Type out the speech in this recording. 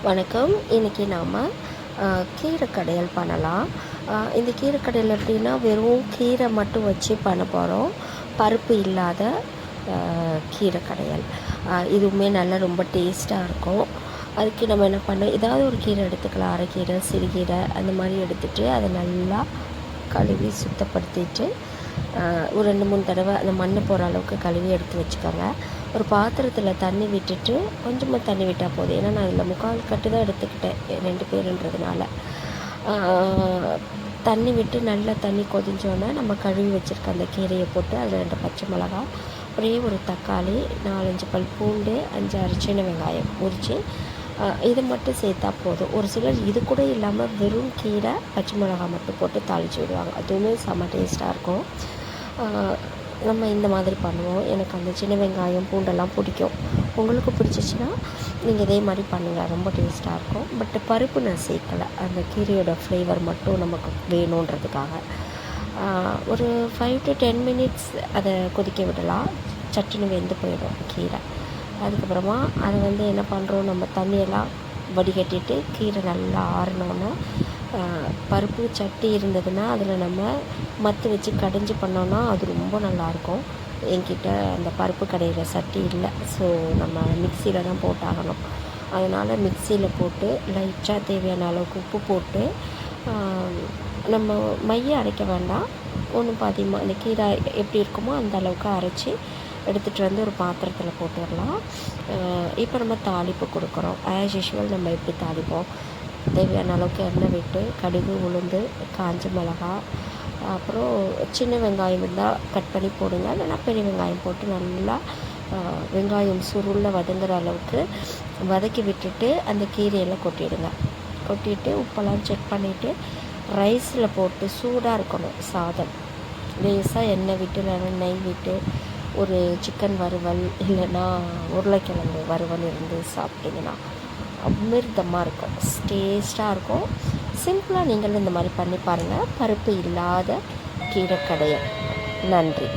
வணக்கம். இன்றைக்கி நாம் கீரை கடையல் பண்ணலாம். இந்த கீரை கடையல் எப்படின்னா, வெறும் கீரை மட்டும் வச்சு பண்ண போகிறோம். பருப்பு இல்லாத கீரை கடையல். இதுவுமே நல்லா ரொம்ப டேஸ்ட்டாக இருக்கும். அதுக்கு நம்ம என்ன பண்ணோம், ஏதாவது ஒரு கீரை எடுத்துக்கலாம். அரைக்கீரை, சிறுகீரை அந்த மாதிரி எடுத்துகிட்டு அதை நல்லா கழுவி சுத்தப்படுத்திட்டு ஒரு 2-3 தடவை அந்த மண் போகிற அளவுக்கு கழுவி எடுத்து வச்சுக்கோங்க. ஒரு பாத்திரத்தில் தண்ணி விட்டுட்டு கொஞ்சமாக தண்ணி விட்டால் போதும். ஏன்னா நான் இதில் 3/4 கட்டு தான் எடுத்துக்கிட்டேன் 2 பேருன்றதுனால. தண்ணி விட்டு நல்லா தண்ணி கொதிஞ்சோன்னே நம்ம கழுவி வச்சுருக்க அந்த கீரையை போட்டு அதில் 2 பச்சை மிளகா, ஒரே ஒரு தக்காளி, 4-5 பல் பூண்டு, 5-6 சின்ன வெங்காயம் உரித்து இது மட்டும் சேர்த்தா போதும். ஒரு சிலர் இது கூட இல்லாமல் வெறும் கீரை, பச்சை மிளகா மட்டும் போட்டு தாளித்து விடுவாங்க. அதுவுமே செம்ம டேஸ்ட்டாக இருக்கும். நம்ம இந்த மாதிரி பண்ணுவோம். எனக்கு அந்த சின்ன வெங்காயம், பூண்டெல்லாம் பிடிக்கும். உங்களுக்கு பிடிச்சிச்சின்னா நீங்கள் இதே மாதிரி பண்ணுங்கள், ரொம்ப டேஸ்ட்டாக இருக்கும். பட் பருப்பு நான் சேர்க்கலை, அந்த கீரையோட ஃப்ளேவர் மட்டும் நமக்கு வேணுன்றதுக்காக. ஒரு 5 to 10 மினிட்ஸ் அதை கொதிக்க விடலாம். சட்டுன்னு வெந்து போயிடும் கீரை. அதுக்கப்புறமா அதை என்ன பண்ணுறோம், நம்ம தண்ணியெல்லாம் வடிகட்டிட்டு கீரை நல்லா ஆறினோன்னே பருப்பு சட்டி இருந்ததுன்னா அதில் நம்ம மத்து வச்சு கடைஞ்சி பண்ணோன்னா அது ரொம்ப நல்லாயிருக்கும். என்கிட்ட அந்த பருப்பு கடையிற சட்டி இல்லை, ஸோ நம்ம மிக்சியில் தான் போட்டாகணும். அதனால் மிக்சியில் போட்டு லைட்டாக தேவையான அளவுக்கு உப்பு போட்டு நம்ம மைய அரைக்க வேண்டாம், ஒன்றும் பாதியமாக அந்த கீரை எப்படி இருக்குமோ அந்த அளவுக்கு அரைச்சி எடுத்துகிட்டு வந்து ஒரு பாத்திரத்தில் போட்டுடலாம். இப்போ நம்ம தாளிப்பு கொடுக்குறோம். ஆஸ் யூஷுவல் நம்ம எப்படி தாளிப்போம், தேவையான அளவுக்கு எண்ணெய் விட்டு கடுகு, உளுந்து, காஞ்ச மிளகா, அப்புறம் சின்ன வெங்காயம் இருந்தால் கட் பண்ணி போடுங்க, இல்லைனா பெரிய வெங்காயம் போட்டு நல்லா வெங்காயம் சுருள வதங்குற அளவுக்கு வதக்கி விட்டுட்டு அந்த கீரையெல்லாம் கொட்டிடுங்க. கொட்டிட்டு உப்பெல்லாம் செக் பண்ணிவிட்டு ரைஸில் போட்டு சூடாக இருக்கணும் சாதம். லேசாக எண்ணெய் விட்டு இல்லைன்னா நெய் விட்டு ஒரு சிக்கன் வறுவல் இல்லைன்னா உருளைக்கிழங்கு வறுவல் இருந்து சாப்பிட்டிங்கன்னா அமிர்தமாக இருக்கும், டேஸ்ட்டாக இருக்கும். சிம்பிளாக நீங்களும் இந்த மாதிரி பண்ணி பாருங்கள். பருப்பு இல்லாத கீரை கடையல். நன்றி.